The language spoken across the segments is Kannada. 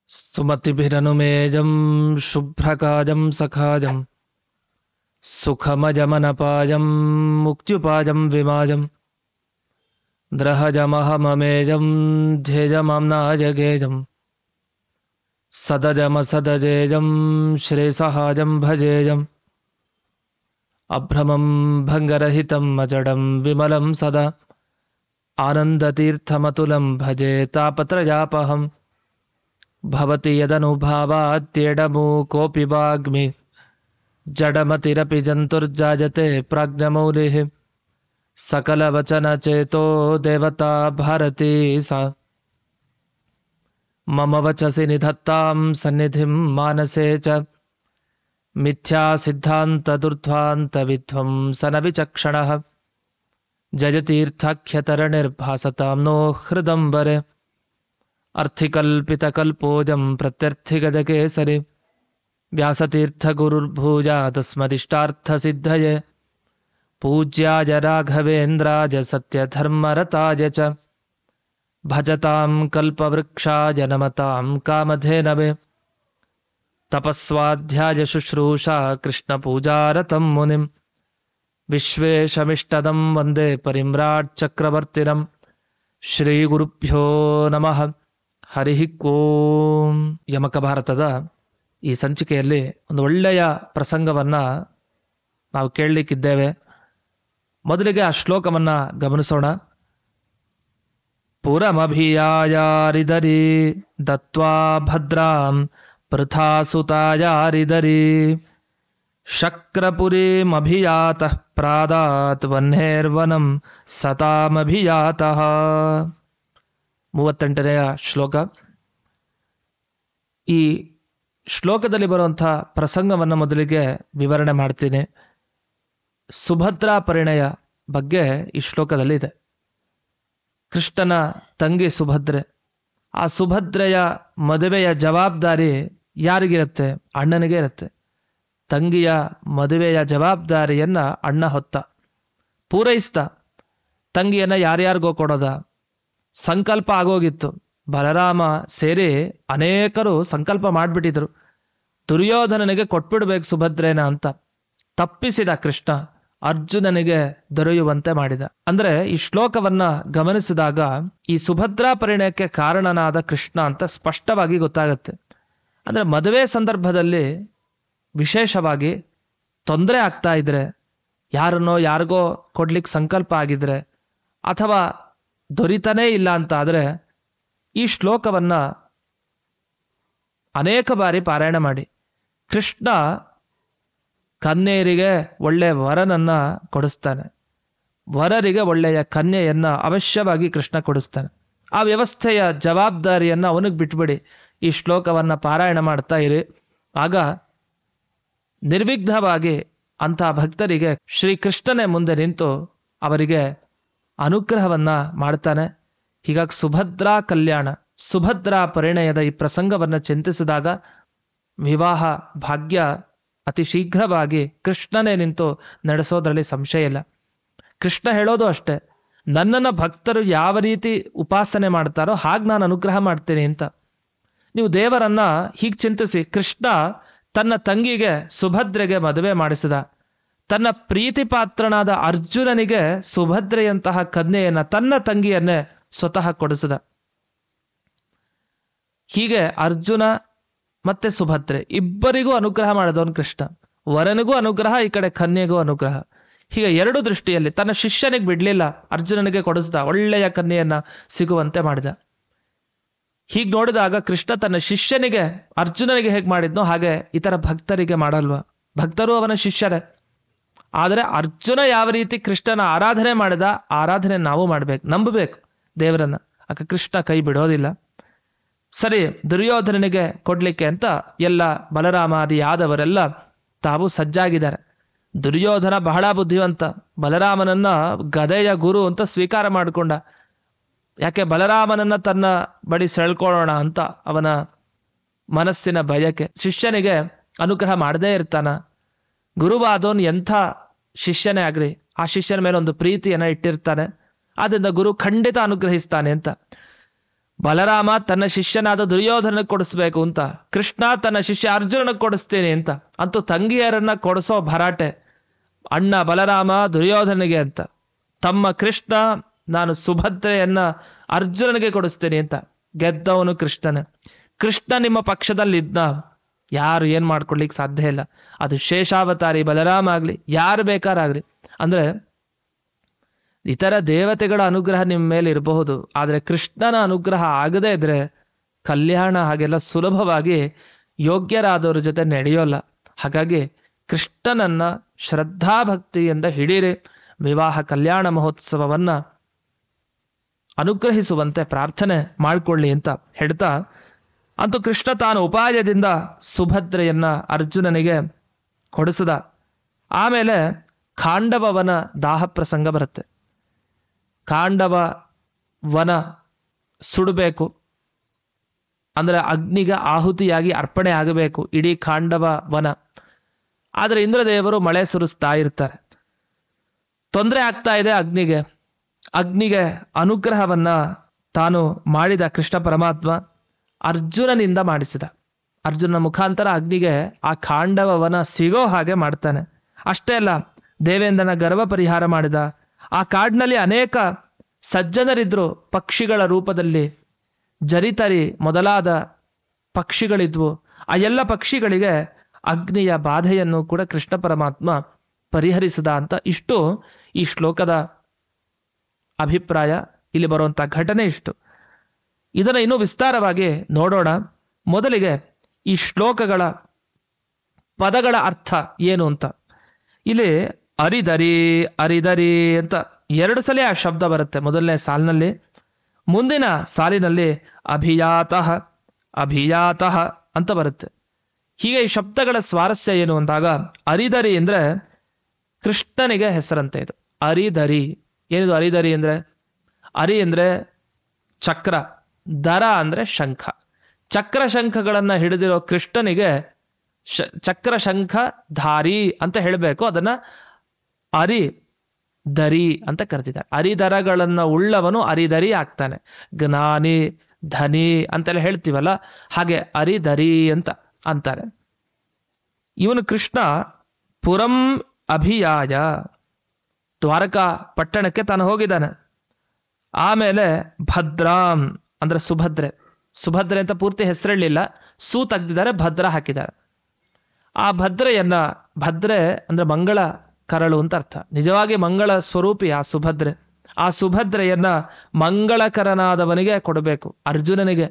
ಸುಮತಿಭಿರನುಮೇಜಂ ಶುಭ್ರಕಾಜಂ ಸಖಾಜಂ ಸುಖಮಜಮನಪಾಜಂ ಮುಕ್ತ್ಯುಪಾಜಂ ವಿಮಾಜಂ ದ್ರಹಜಮಹಮಮೇಜಂ ಧ್ಯೇಜಮಾಮ್ನಾಜಗೇಜಂ ಸದಜಮಸದಜೇಜಂ ಶ್ರೇಸಹಾಜಂ ಭಜೇಜಂ ಅಭ್ರಮಂ ಭಂಗರಹಿತಂ ಅಜಡಂ ವಿಮಲಂ ಸದಾ ಆನಂದತೀರ್ಥಮತುಲಂ ಭಜೆ ತಾಪತ್ರಯಾಪಹಂ ಭವತಿ ಯದನುಭಾವಾತ್ಯೇಡಮು ಕೋಪಿ ವಾಗ್ಮಿ ಜಡಮತಿರಪಿ ಜಂತುರ್ಜಾಯತೆ ಪ್ರಾಜ್ಞಮೌಲಿಃ ಸಕಲವಚನಚೇತೋ ದೇವತಾ ಭಾರತೀ ಸಾ ಮಮ ವಚಸಿ ನಿಧತ್ತಾಂ ಸನ್ನಿಧಿಂ ಮಾನಸೇ ಚ ಮಿಥ್ಯಾ ಸಿದ್ಧಾಂತದುರ್ಧ್ವಾಂತ ವಿಧ್ವಂಸನ ವಿಚಕ್ಷಣಃ ಜಯತೀರ್ಥಾಖ್ಯತರಣಿರ್ಭಾಸತಾಂ ನೋ ಹೃದಂಬರೆ ಅರ್ಥಿಕಲ್ಪಿತಕಲ್ಪೋಜಂ ಪ್ರತ್ಯರ್ಥಿಗಜಕೇಸರಿ ವ್ಯಾಸತೀರ್ಥಗುರುರ್ಭೂಯಾದಸ್ಮದಿಷ್ಟಾರ್ಥಸಿದ್ಧಯೇ ಪೂಜ್ಯಾಯ ರಾಘವೇಂದ್ರಾಯ ಸತ್ಯಧರ್ಮರತಾಯ ಚ ಭಜತಾಂ ಕಲ್ಪವೃಕ್ಷಾಯ ನಮತಾಂ ಕಾಮಧೇನವೇ ತಪಸ್ವಾಧ್ಯಾಯ ಶುಶ್ರೂಷಾ ಕೃಷ್ಣಪೂಜಾರತಂ ಮುನಿಂ ವಿಶ್ವೇಶಮಿಷ್ಟದಂ ವಂದೇ ಪರಿಮ್ರಾಟ್ ಚಕ್ರವರ್ತಿನಂ ಶ್ರೀಗುರುಭ್ಯೋ ನಮಃ ಹರಿ ಓಂ. ಯಮಕ ಭಾರತದ ಈ ಸಂಚಿಕೆಯಲ್ಲಿ ಒಂದು ಒಳ್ಳೆಯ ಪ್ರಸಂಗವನ್ನ ನಾವು ಕೇಳಲಿಕ್ಕಿದ್ದೇವೆ. ಮೊದಲಿಗೆ ಆ ಶ್ಲೋಕವನ್ನ ಗಮನಿಸೋಣ. ಪುರಮಭಿಯಾಯಾರಿದರಿ ದತ್ವಾ ಭದ್ರಾಂ ಪೃಥಾಸುತಾಯಾರಿದರಿ ಶಕ್ರಪುರೀಮಭಿಯಾತಃ ಪ್ರಾದಾತ್ ವನ್ನೇರ್ವನಂ ಸತಾಮಭಿಯಾತಃ. 38ನೆಯ ಶ್ಲೋಕ. ಈ ಶ್ಲೋಕದಲ್ಲಿ ಬರುವಂತಹ ಪ್ರಸಂಗವನ್ನು ಮೊದಲಿಗೆ ವಿವರಣೆ ಮಾಡ್ತೀನಿ. ಸುಭದ್ರಾ ಪರಿಣಯ ಬಗ್ಗೆ ಈ ಶ್ಲೋಕದಲ್ಲಿ ಇದೆ. ಕೃಷ್ಣನ ತಂಗಿ ಸುಭದ್ರೆ. ಆ ಸುಭದ್ರೆಯ ಮದುವೆಯ ಜವಾಬ್ದಾರಿ ಯಾರಿಗಿರುತ್ತೆ? ಅಣ್ಣನಿಗೆ ಇರುತ್ತೆ. ತಂಗಿಯ ಮದುವೆಯ ಜವಾಬ್ದಾರಿಯನ್ನ ಅಣ್ಣ ಹೊತ್ತ, ಪೂರೈಸ್ತ. ತಂಗಿಯನ್ನ ಯಾರ್ಯಾರಿಗೋ ಕೊಡೋದ ಸಂಕಲ್ಪ ಆಗೋಗಿತ್ತು. ಬಲರಾಮ ಸೇರಿ ಅನೇಕರು ಸಂಕಲ್ಪ ಮಾಡ್ಬಿಟ್ಟಿದ್ರು, ದುರ್ಯೋಧನನಿಗೆ ಕೊಟ್ಬಿಡ್ಬೇಕು ಸುಭದ್ರೇನ ಅಂತ. ತಪ್ಪಿಸಿದ ಕೃಷ್ಣ ಅರ್ಜುನನಿಗೆ ದೊರೆಯುವಂತೆ ಮಾಡಿದ. ಅಂದ್ರೆ ಈ ಶ್ಲೋಕವನ್ನ ಗಮನಿಸಿದಾಗ ಈ ಸುಭದ್ರಾ ಪರಿಣಯಕ್ಕೆ ಕಾರಣನಾದ ಕೃಷ್ಣ ಅಂತ ಸ್ಪಷ್ಟವಾಗಿ ಗೊತ್ತಾಗತ್ತೆ. ಅಂದ್ರೆ ಮದುವೆ ಸಂದರ್ಭದಲ್ಲಿ ವಿಶೇಷವಾಗಿ ತೊಂದರೆ ಆಗ್ತಾ ಇದ್ರೆ, ಯಾರನ್ನೋ ಯಾರಿಗೋ ಕೊಡ್ಲಿಕ್ಕೆ ಸಂಕಲ್ಪ ಆಗಿದ್ರೆ, ಅಥವಾ ದೊರಿತಾನೇ ಇಲ್ಲ ಅಂತ ಆದ್ರೆ ಈ ಶ್ಲೋಕವನ್ನ ಅನೇಕ ಬಾರಿ ಪಾರಾಯಣ ಮಾಡಿ. ಕೃಷ್ಣ ಕನ್ಯೆಯರಿಗೆ ಒಳ್ಳೆಯ ವರನನ್ನ ಕೊಡಿಸ್ತಾನೆ, ವರರಿಗೆ ಒಳ್ಳೆಯ ಕನ್ಯೆಯನ್ನ ಅವಶ್ಯವಾಗಿ ಕೃಷ್ಣ ಕೊಡಿಸ್ತಾನೆ. ಆ ವ್ಯವಸ್ಥೆಯ ಜವಾಬ್ದಾರಿಯನ್ನ ಅವನಿಗೆ ಬಿಟ್ಬಿಡಿ, ಈ ಶ್ಲೋಕವನ್ನ ಪಾರಾಯಣ ಮಾಡ್ತಾ ಇರಿ. ಆಗ ನಿರ್ವಿಘ್ನವಾಗಿ ಅಂತಹ ಭಕ್ತರಿಗೆ ಶ್ರೀಕೃಷ್ಣನೇ ಮುಂದೆ ನಿಂತು ಅವರಿಗೆ ಅನುಗ್ರಹವನ್ನ ಮಾಡ್ತಾನೆ. ಹೀಗಾಗಿ ಸುಭದ್ರಾ ಕಲ್ಯಾಣ, ಸುಭದ್ರಾ ಪರಿಣಯದ ಈ ಪ್ರಸಂಗವನ್ನ ಚಿಂತಿಸಿದಾಗ ವಿವಾಹ ಭಾಗ್ಯ ಅತಿ ಶೀಘ್ರವಾಗಿ ಕೃಷ್ಣನೇ ನಿಂತು ನಡೆಸೋದ್ರಲ್ಲಿ ಸಂಶಯ ಇಲ್ಲ. ಕೃಷ್ಣ ಹೇಳೋದು ಅಷ್ಟೇ, ನನ್ನನ್ನ ಭಕ್ತರು ಯಾವ ರೀತಿ ಉಪಾಸನೆ ಮಾಡ್ತಾರೋ ಹಾಗೆ ನಾನು ಅನುಗ್ರಹ ಮಾಡ್ತೀನಿ ಅಂತ. ನೀವು ದೇವರನ್ನ ಹೀಗೆ ಚಿಂತಿಸಿ. ಕೃಷ್ಣ ತನ್ನ ತಂಗಿಗೆ ಸುಭದ್ರೆಗೆ ಮದುವೆ ಮಾಡಿಸಿದ. ತನ್ನ ಪ್ರೀತಿ ಪಾತ್ರನಾದ ಅರ್ಜುನನಿಗೆ ಸುಭದ್ರೆಯಂತಹ ಕನ್ಯೆಯನ್ನ, ತನ್ನ ತಂಗಿಯನ್ನೇ ಸ್ವತಃ ಕೊಡಿಸಿದ. ಹೀಗೆ ಅರ್ಜುನ ಮತ್ತೆ ಸುಭದ್ರೆ ಇಬ್ಬರಿಗೂ ಅನುಗ್ರಹ ಮಾಡಿದವನು ಕೃಷ್ಣ. ವರನಿಗೂ ಅನುಗ್ರಹ, ಈ ಕಡೆ ಕನ್ಯೆಗೂ ಅನುಗ್ರಹ. ಹೀಗೆ ಎರಡು ದೃಷ್ಟಿಯಲ್ಲಿ ತನ್ನ ಶಿಷ್ಯನಿಗೆ ಬಿಡ್ಲಿಲ್ಲ, ಅರ್ಜುನನಿಗೆ ಕೊಡಿಸ್ದ, ಒಳ್ಳೆಯ ಕನ್ಯೆಯನ್ನ ಸಿಗುವಂತೆ ಮಾಡಿದ. ಹೀಗೆ ನೋಡಿದಾಗ ಕೃಷ್ಣ ತನ್ನ ಶಿಷ್ಯನಿಗೆ, ಅರ್ಜುನನಿಗೆ ಹೇಗೆ ಮಾಡಿದ್ನೋ ಹಾಗೆ ಇತರ ಭಕ್ತರಿಗೆ ಮಾಡಲ್ವಾ? ಭಕ್ತರು ಅವನ ಶಿಷ್ಯರೇ. ಆದರೆ ಅರ್ಜುನ ಯಾವ ರೀತಿ ಕೃಷ್ಣನ ಆರಾಧನೆ ಮಾಡಿದ, ಆರಾಧನೆ ನಾವು ಮಾಡ್ಬೇಕು, ನಂಬಬೇಕು ದೇವರನ್ನ. ಆಗ ಕೃಷ್ಣ ಕೈ ಬಿಡೋದಿಲ್ಲ. ಸರಿ, ದುರ್ಯೋಧನನಿಗೆ ಕೊಡ್ಲಿಕ್ಕೆ ಅಂತ ಎಲ್ಲ ಬಲರಾಮಾದಿ ಯಾದವರೆಲ್ಲ ತಾವು ಸಜ್ಜಾಗಿದ್ದಾರೆ. ದುರ್ಯೋಧನ ಬಹಳ ಬುದ್ಧಿವಂತ, ಬಲರಾಮನನ್ನ ಗದೆಯ ಗುರು ಅಂತ ಸ್ವೀಕಾರ ಮಾಡಿಕೊಂಡ. ಯಾಕೆ? ಬಲರಾಮನನ್ನ ತನ್ನ ಬಳಿ ಸೆಳ್ಕೊಳ್ಳೋಣ ಅಂತ ಅವನ ಮನಸ್ಸಿನ ಬಯಕೆ. ಶಿಷ್ಯನಿಗೆ ಅನುಗ್ರಹ ಮಾಡದೇ ಇರ್ತಾನ. ಗುರುವಾದವನು ಎಂಥ ಶಿಷ್ಯನೇ ಆಗ್ರಿ, ಆ ಶಿಷ್ಯನ ಮೇಲೆ ಒಂದು ಪ್ರೀತಿಯನ್ನ ಇಟ್ಟಿರ್ತಾನೆ. ಆದ್ರಿಂದ ಗುರು ಖಂಡಿತ ಅನುಗ್ರಹಿಸ್ತಾನೆ ಅಂತ. ಬಲರಾಮ ತನ್ನ ಶಿಷ್ಯನಾದ ದುರ್ಯೋಧನಕ್ಕೆ ಕೊಡಿಸ್ಬೇಕು ಅಂತ, ಕೃಷ್ಣ ತನ್ನ ಶಿಷ್ಯ ಅರ್ಜುನನಿಗೆ ಕೊಡಿಸ್ತೇನೆ ಅಂತ. ಅಂತೂ ತಂಗಿಯರನ್ನ ಕೊಡಿಸೋ ಭರಾಟೆ. ಅಣ್ಣ ಬಲರಾಮ ದುರ್ಯೋಧನಿಗೆ ಅಂತ, ತಮ್ಮ ಕೃಷ್ಣ ನಾನು ಸುಭದ್ರೆಯನ್ನ ಅರ್ಜುನನಿಗೆ ಕೊಡಿಸ್ತೇನೆ ಅಂತ. ಗೆದ್ದವನು ಕೃಷ್ಣನೇ. ಕೃಷ್ಣ ನಿಮ್ಮ ಪಕ್ಷದಲ್ಲಿದ್ದ ಯಾರು ಏನ್ ಮಾಡ್ಕೊಡ್ಲಿಕ್ಕೆ ಸಾಧ್ಯ ಇಲ್ಲ. ಅದು ಶೇಷಾವತಾರಿ ಬಲರಾಮ ಆಗ್ಲಿ, ಯಾರು ಬೇಕಾರಾಗ್ಲಿ. ಅಂದ್ರೆ ಇತರ ದೇವತೆಗಳ ಅನುಗ್ರಹ ನಿಮ್ಮ ಮೇಲೆ ಇರಬಹುದು, ಆದ್ರೆ ಕೃಷ್ಣನ ಅನುಗ್ರಹ ಆಗದೇ ಇದ್ರೆ ಕಲ್ಯಾಣ ಹಾಗೆಲ್ಲ ಸುಲಭವಾಗಿ ಯೋಗ್ಯರಾದವ್ರ ಜೊತೆ ನಡೆಯೋಲ್ಲ. ಹಾಗಾಗಿ ಕೃಷ್ಣನನ್ನ ಶ್ರದ್ಧಾಭಕ್ತಿಯಿಂದ ಹಿಡೀರಿ, ವಿವಾಹ ಕಲ್ಯಾಣ ಮಹೋತ್ಸವವನ್ನ ಅನುಗ್ರಹಿಸುವಂತೆ ಪ್ರಾರ್ಥನೆ ಮಾಡ್ಕೊಳ್ಳಿ ಅಂತ ಹೇಳ್ತಾ, ಅಂತೂ ಕೃಷ್ಣ ತಾನು ಉಪಾಯದಿಂದ ಸುಭದ್ರೆಯನ್ನ ಅರ್ಜುನನಿಗೆ ಕೊಡಿಸಿದ. ಆಮೇಲೆ ಖಾಂಡವವನ ದಾಹ ಪ್ರಸಂಗ ಬರುತ್ತೆ. ಖಾಂಡವ ವನ ಸುಡಬೇಕು, ಅಂದ್ರೆ ಅಗ್ನಿಗೆ ಆಹುತಿಯಾಗಿ ಅರ್ಪಣೆ ಆಗಬೇಕು ಇಡೀ ಖಾಂಡವ ವನ. ಆದ್ರೆ ಇಂದ್ರದೇವರು ಮಳೆ ಸುರಿಸ್ತಾ ಇರ್ತಾರೆ. ತೊಂದರೆ ಆಗ್ತಾ ಇದೆ ಅಗ್ನಿಗೆ. ಅಗ್ನಿಗೆ ಅನುಗ್ರಹವನ್ನ ತಾನು ಮಾಡಿದ ಕೃಷ್ಣ ಪರಮಾತ್ಮ ಅರ್ಜುನನಿಂದ ಮಾಡಿಸಿದ. ಅರ್ಜುನನ ಮುಖಾಂತರ ಅಗ್ನಿಗೆ ಆ ಖಾಂಡವವನ ಸಿಗೋ ಹಾಗೆ ಮಾಡ್ತಾನೆ. ಅಷ್ಟೇ ಅಲ್ಲ, ದೇವೇಂದ್ರನ ಗರ್ವ ಪರಿಹಾರ ಮಾಡಿದ. ಆ ಕಾಡಿನಲ್ಲಿ ಅನೇಕ ಸಜ್ಜನರಿದ್ರು, ಪಕ್ಷಿಗಳ ರೂಪದಲ್ಲಿ ಜರಿತರಿ ಮೊದಲಾದ ಪಕ್ಷಿಗಳಿದ್ವು. ಆ ಎಲ್ಲ ಪಕ್ಷಿಗಳಿಗೆ ಅಗ್ನಿಯ ಬಾಧೆಯನ್ನು ಕೂಡ ಕೃಷ್ಣ ಪರಮಾತ್ಮ ಪರಿಹರಿಸಿದ ಅಂತ. ಇಷ್ಟು ಈ ಶ್ಲೋಕದ ಅಭಿಪ್ರಾಯ. ಇಲ್ಲಿ ಬರುವಂತ ಘಟನೆ ಇಷ್ಟು. ಇದನ್ನ ಇನ್ನೂ ವಿಸ್ತಾರವಾಗಿ ನೋಡೋಣ. ಮೊದಲಿಗೆ ಈ ಶ್ಲೋಕಗಳ ಪದಗಳ ಅರ್ಥ ಏನು ಅಂತ. ಇಲ್ಲಿ ಅರಿದರಿ ಅರಿದರಿ ಅಂತ 2 ಸಲ ಆ ಶಬ್ದ ಬರುತ್ತೆ. ಮೊದಲನೇ ಸಾಲಿನಲ್ಲಿ, ಮುಂದಿನ ಸಾಲಿನಲ್ಲಿ ಅಭಿಯಾತಃ ಅಭಿಯಾತಃ ಅಂತ ಬರುತ್ತೆ. ಹೀಗೆ ಈ ಶಬ್ದಗಳ ಸ್ವಾರಸ್ಯ ಏನು ಅಂದಾಗ, ಅರಿದರಿ ಅಂದ್ರೆ ಕೃಷ್ಣನಿಗೆ ಹೆಸರಂತೆ ಇದು. ಅರಿದರಿ ಏನಿದು? ಅರಿದರಿ ಅಂದ್ರೆ, ಅರಿ ಅಂದ್ರೆ ಚಕ್ರ, ದರ ಅಂದ್ರೆ ಶಂಖ. ಚಕ್ರ ಶಂಖಗಳನ್ನ ಹಿಡಿದಿರೋ ಕೃಷ್ಣನಿಗೆ ಚಕ್ರ ಶಂಖ ಧಾರಿ ಅಂತ ಹೇಳಬೇಕು. ಅದನ್ನ ಅರಿ ದರಿ ಅಂತ ಕರೆದಿದ್ದಾರೆ. ಅರಿದರಗಳನ್ನ ಉಳ್ಳವನು ಅರಿದರಿ ಆಗ್ತಾನೆ. ಜ್ಞಾನಿ ಧನಿ ಅಂತೆಲ್ಲ ಹೇಳ್ತೀವಲ್ಲ, ಹಾಗೆ ಅರಿದರಿ ಅಂತ ಅಂತಾರೆ. ಇವನು ಕೃಷ್ಣ ಪುರಂ ಅಭಿಯಾಯ, ದ್ವಾರಕಾ ಪಟ್ಟಣಕ್ಕೆ ತಾನು ಹೋಗಿದ್ದಾನೆ. ಆಮೇಲೆ ಭದ್ರಾಂ ಅಂದ್ರೆ ಸುಭದ್ರೆ. ಸುಭದ್ರೆ ಅಂತ ಪೂರ್ತಿ ಹೆಸರಿರಲಿಲ್ಲ, ಸೂ ತೆಗ್ದಿದ್ದಾರೆ, ಭದ್ರ ಹಾಕಿದ್ದಾರೆ. ಆ ಭದ್ರೆಯನ್ನ, ಭದ್ರೆ ಅಂದ್ರೆ ಮಂಗಳ ಕರಳು ಅಂತ ಅರ್ಥ. ನಿಜವಾಗಿ ಮಂಗಳ ಸ್ವರೂಪಿ ಆ ಸುಭದ್ರೆ. ಆ ಸುಭದ್ರೆಯನ್ನ ಮಂಗಳಕರನಾದವನಿಗೆ ಕೊಡಬೇಕು, ಅರ್ಜುನನಿಗೆ.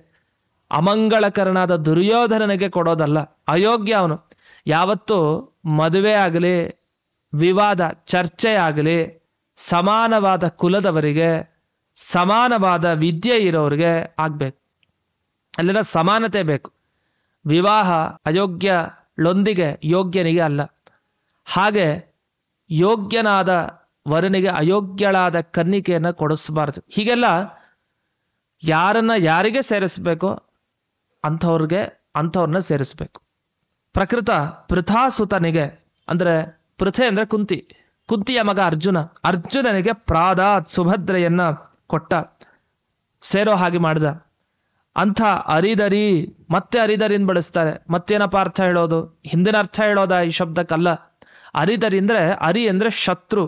ಅಮಂಗಳಕರನಾದ ದುರ್ಯೋಧನನಿಗೆ ಕೊಡೋದಲ್ಲ. ಅಯೋಗ್ಯ ಅವನು. ಯಾವತ್ತೂ ಮದುವೆ ಆಗಲಿ, ವಿವಾದ ಚರ್ಚೆ ಆಗಲಿ, ಸಮಾನವಾದ ಕುಲದವರಿಗೆ, ಸಮಾನವಾದ ವಿದ್ಯೆ ಇರೋರಿಗೆ ಆಗ್ಬೇಕು. ಅಲ್ಲೆಲ್ಲ ಸಮಾನತೆ ಬೇಕು. ವಿವಾಹ ಅಯೋಗ್ಯಳೊಂದಿಗೆ ಯೋಗ್ಯನಿಗೆ ಅಲ್ಲ. ಹಾಗೆ ಯೋಗ್ಯನಾದ ವರನಿಗೆ ಅಯೋಗ್ಯಳಾದ ಕನ್ನಿಕೆಯನ್ನ ಕೊಡಿಸಬಾರದು. ಹೀಗೆಲ್ಲ ಯಾರಿಗೆ ಸೇರಿಸ್ಬೇಕೋ ಅಂಥವ್ರನ್ನ ಸೇರಿಸ್ಬೇಕು. ಪ್ರಕೃತ ಪೃಥಾಸುತನಿಗೆ, ಅಂದ್ರೆ ಪೃಥೆ ಅಂದ್ರೆ ಕುಂತಿಯ ಮಗ ಅರ್ಜುನ, ಅರ್ಜುನನಿಗೆ ಪ್ರಾದಾತ್ ಸುಭದ್ರೆಯನ್ನ ಕೊಟ್ಟ, ಸೇರೋ ಹಾಗೆ ಮಾಡಿದ. ಅಂಥ ಅರಿದರಿ, ಮತ್ತೆ ಅರಿದರಿನ್ ಬಳಸ್ತಾರೆ. ಮತ್ತೇನಪ್ಪ ಅರ್ಥ ಹೇಳೋದು? ಹಿಂದಿನ ಅರ್ಥ ಹೇಳೋದ ಈ ಶಬ್ದಕ್ಕಲ್ಲ. ಅರಿದರಿ ಅಂದ್ರೆ, ಅರಿ ಅಂದ್ರೆ ಶತ್ರು.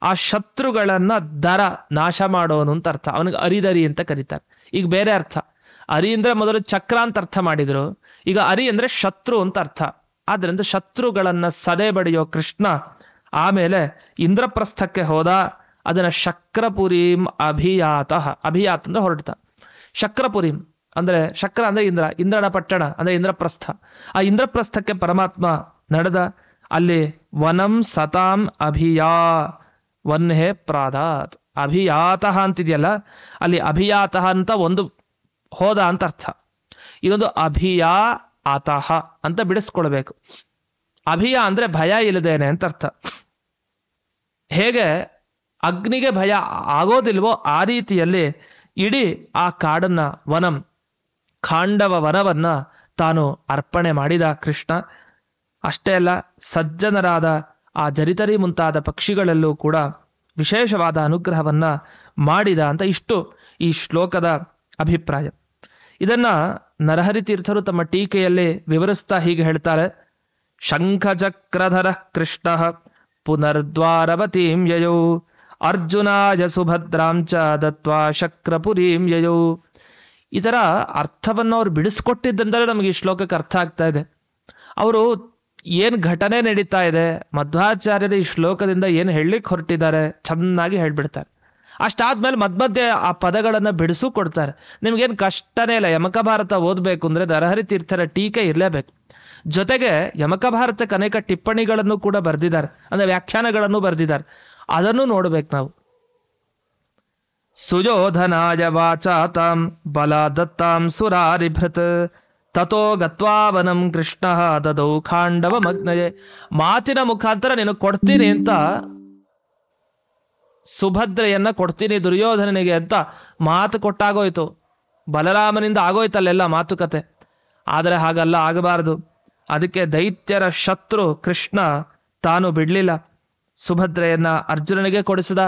ಆ ಶತ್ರುಗಳನ್ನ ದರ ನಾಶ ಮಾಡೋನು ಅಂತ ಅರ್ಥ. ಅವನಿಗೆ ಅರಿದರಿ ಅಂತ ಕರೀತಾರೆ. ಈಗ ಬೇರೆ ಅರ್ಥ. ಅರಿ ಅಂದ್ರೆ ಮೊದಲು ಚಕ್ರ ಅಂತ ಅರ್ಥ ಮಾಡಿದ್ರು, ಈಗ ಅರಿ ಅಂದ್ರೆ ಶತ್ರು ಅಂತ ಅರ್ಥ. ಆದ್ರಿಂದ ಶತ್ರುಗಳನ್ನ ಸದೆ ಬಡಿಯೋ ಕೃಷ್ಣ ಆಮೇಲೆ ಇಂದ್ರಪ್ರಸ್ಥಕ್ಕೆ ಹೋದ. ಅದನ್ನ ಶಕ್ರಪುರೀಂ ಅಭಿಯಾತಃ, ಅಭಿಯಾತ್ ಅಂದ್ರೆ ಹೊರಡ್ತ. ಶಕ್ರಪುರೀಂ ಅಂದ್ರೆ, ಶಕ್ರ ಅಂದ್ರೆ ಇಂದ್ರ, ಇಂದ್ರನ ಪಟ್ಟಣ ಅಂದ್ರೆ ಇಂದ್ರಪ್ರಸ್ಥ. ಆ ಇಂದ್ರಪ್ರಸ್ಥಕ್ಕೆ ಪರಮಾತ್ಮ ನಡೆದ. ಅಲ್ಲಿ ವನಂ ಸತಾಂ ಅಭಿಯಾ, ವನ್ಹೆ ಪ್ರಾದಾತ್. ಅಭಿಯಾತಃ ಅಂತಿದೆಯಲ್ಲ, ಅಲ್ಲಿ ಅಭಿಯಾತಃ ಅಂತ ಒಂದು ಹೋದ ಅಂತ ಅರ್ಥ. ಇದೊಂದು ಅಭಿಯಾ ಆತಃ ಅಂತ ಬಿಡಿಸ್ಕೊಳ್ಬೇಕು. ಅಭಿಯ ಅಂದ್ರೆ ಭಯ ಇಲ್ಲದೇನೆ ಅಂತ ಅರ್ಥ. ಹೇಗೆ ಅಗ್ನಿಗೆ ಭಯ ಆಗೋದಿಲ್ವೋ ಆ ರೀತಿಯಲ್ಲಿ ಇಡೀ ಆ ಕಾಡನ್ನ, ವನಂ ಖಾಂಡವ ವನವನ್ನ ತಾನು ಅರ್ಪಣೆ ಮಾಡಿದ ಕೃಷ್ಣ. ಅಷ್ಟೇ ಅಲ್ಲ, ಸಜ್ಜನರಾದ ಆ ಜರಿತರಿ ಮುಂತಾದ ಪಕ್ಷಿಗಳಲ್ಲೂ ಕೂಡ ವಿಶೇಷವಾದ ಅನುಗ್ರಹವನ್ನ ಮಾಡಿದ ಅಂತ. ಇಷ್ಟು ಈ ಶ್ಲೋಕದ ಅಭಿಪ್ರಾಯ. ಇದನ್ನ ನರಹರಿ ತೀರ್ಥರು ತಮ್ಮ ಟೀಕೆಯಲ್ಲಿ ವಿವರಿಸ್ತಾ ಹೀಗೆ ಹೇಳ್ತಾರೆ. ಶಂಖಚಕ್ರಧರ ಕೃಷ್ಣ ಪುನರ್ದ್ವಾರವತೀಂ ಯಯೌ ಅರ್ಜುನಾಯ ಸುಭದ್ರಾಂಚ ದತ್ವಾ ಶಕ್ರಪುರೀಂ ಯಯೌ. ಈ ಥರ ಅರ್ಥವನ್ನು ಅವ್ರು ಬಿಡಿಸ್ಕೊಟ್ಟಿದ್ದಂದರೆ ನಮಗೆ ಈ ಶ್ಲೋಕಕ್ಕೆ ಅರ್ಥ ಆಗ್ತಾ ಇದೆ. ಅವರು ಏನು ಘಟನೆ ನಡೀತಾ ಇದೆ, ಮಧ್ವಾಚಾರ್ಯರು ಈ ಶ್ಲೋಕದಿಂದ ಏನು ಹೇಳಲಿಕ್ಕೆ ಹೊರಟಿದ್ದಾರೆ ಚೆನ್ನಾಗಿ ಹೇಳ್ಬಿಡ್ತಾರೆ. ಅಷ್ಟಾದ್ಮೇಲೆ ಮಧ್ಯ ಆ ಪದಗಳನ್ನು ಬಿಡಿಸು ಕೊಡ್ತಾರೆ. ನಿಮ್ಗೇನು ಕಷ್ಟನೇ ಇಲ್ಲ. ಯಮಕ ಭಾರತ ಓದಬೇಕು ಅಂದರೆ ನರಹರಿ ತೀರ್ಥರ ಟೀಕೆ ಇರಲೇಬೇಕು. ಜೊತೆಗೆ ಯಮಕ ಭಾರತಕ್ಕೆ ಅನೇಕ ಟಿಪ್ಪಣಿಗಳನ್ನು ಕೂಡ ಬರೆದಿದ್ದಾರೆ, ಅಂದರೆ ವ್ಯಾಖ್ಯಾನಗಳನ್ನು ಬರೆದಿದ್ದಾರೆ. ಅದನ್ನು ನೋಡ್ಬೇಕು ನಾವು. ಸುಯೋಧನಾಯ ವಾಚಾತಾಂ ಬಲ ದತ್ತಾಂ ಸುರಾರಿಭೃತ್ ತಥೋ ಗತ್ವಾವನಂ ಕೃಷ್ಣ ದದೌ ಖಾಂಡವ ಮಗ್ನಯೇ. ಮಾತಿನ ಮುಖಾಂತರ ನೀನು ಕೊಡ್ತೀನಿ ಅಂತ, ಸುಭದ್ರೆಯನ್ನ ಕೊಡ್ತೀನಿ ದುರ್ಯೋಧನನಿಗೆ ಅಂತ ಮಾತು ಕೊಟ್ಟಾಗೋಯ್ತು. ಬಲರಾಮನಿಂದ ಆಗೋಯ್ತಲ್ಲೆಲ್ಲ ಮಾತುಕತೆ. ಆದರೆ ಹಾಗಲ್ಲ, ಆಗಬಾರದು. ಅದಕ್ಕೆ ದೈತ್ಯರ ಶತ್ರು ಕೃಷ್ಣ ತಾನು ಬಿಡ್ಲಿಲ್ಲ. ಸುಭದ್ರೆಯನ್ನ ಅರ್ಜುನನಿಗೆ ಕೊಡಿಸಿದ,